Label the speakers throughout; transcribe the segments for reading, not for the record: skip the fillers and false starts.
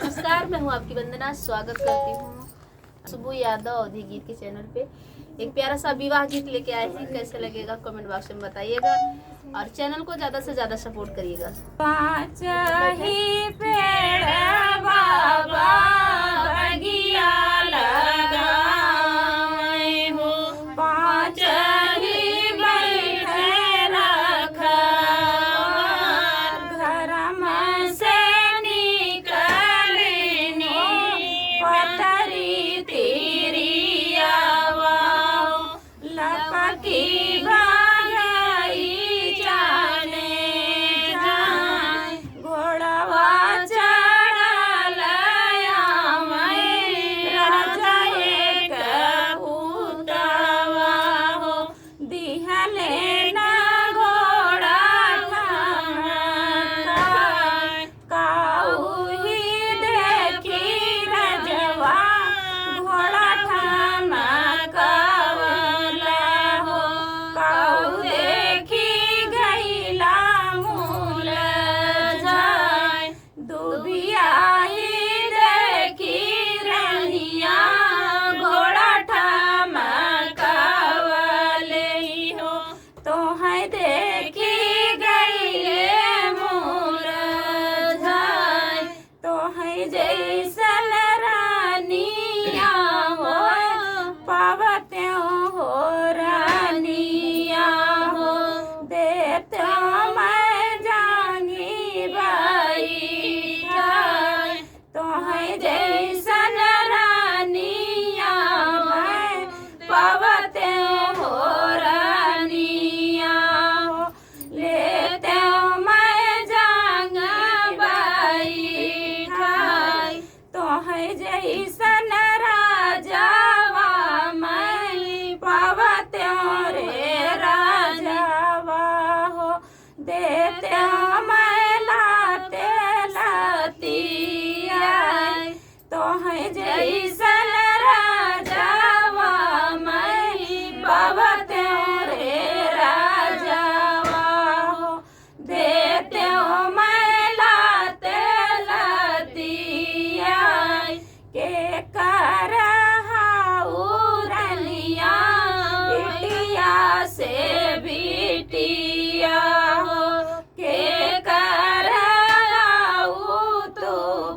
Speaker 1: नमस्कार, मैं हूँ आपकी वंदना। स्वागत करती हूँ सुबह यादव अवधि गीत के चैनल पे। एक प्यारा सा विवाह गीत लेके आए हैं। कैसे लगेगा कमेंट बॉक्स में बताइएगा और चैनल को ज़्यादा से ज़्यादा सपोर्ट करिएगा।
Speaker 2: पाँच ही पेड़ बाबा बगिया लगाए हो, पाँच ही बैठे रखवार, घरम से निकलनी पतरी तिरिया लपकी भाई जाने जाए, घोड़वा चढ़ल राजा एक उतवा हो, दिहले न घोड़ा काऊ ही देखी रजवा, घोड़ा ठाना कवला हो, काऊ देखी गईला मूल जाए, दुबिया ही देखी रनिया, घोड़ा ठामा कवले हो, तो है देखी गईले मूल जाए, तो है जैसन रानिया हो, पावते हो रानिया हो, देते मैं जानी बाई ठाई, तो है जैसन रानिया मैं पावते हो रानिया हो, लेते मैं जांग बाई ठाई, तो है जैसन राजावा मैं पावते रे राजावा हो, देते मैं लाते लातिया, तो है जैसन राजावा मैं पावते रे राजावा हो, देते मैं लाते लातिया, के कर रनिया बिटिया से बिटिया हो, के कर तू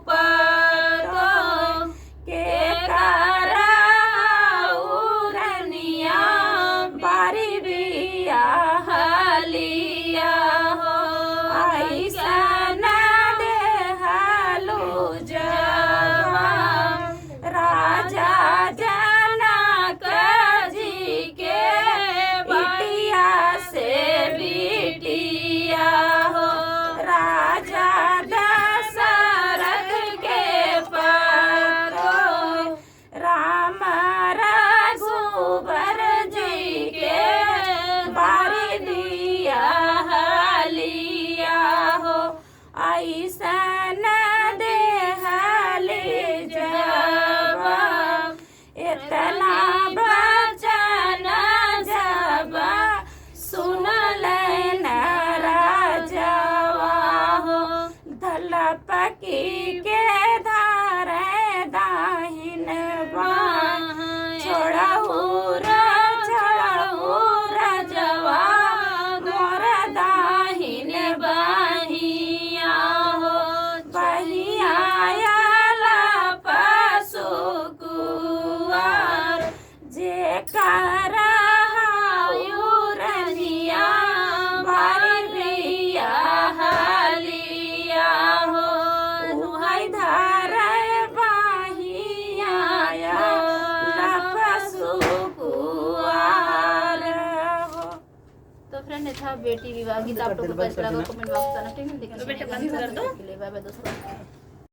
Speaker 2: पतो, के कर रनिया बारी बिया हलिया हो, ऐसा न देहलू जवा, राजा जनक जी के बिटिया से बिटिया हो, राजा दशरथ के पतो, राम रघुबर जी के बारी दिया हलिया हो, ऐसा न देहली जवा, इतना बचन जब सुन लेन राजवा हो, धलपकी के धारे दाहिन बाँ, छोड़हू रजवा मोर दाहिन बहिया हो, बहिया पशु कुआर, जे कर रनिया भारी भैया हलिया हो, है धर बहिया पशु कुआर हो।
Speaker 1: तो फ्रेंड, ये था बेटी विवाह गीत। आप लोगों को कैसा लगा कमेंट बॉक्स में बताना। ठीक है, बाय बाय दोस्तों।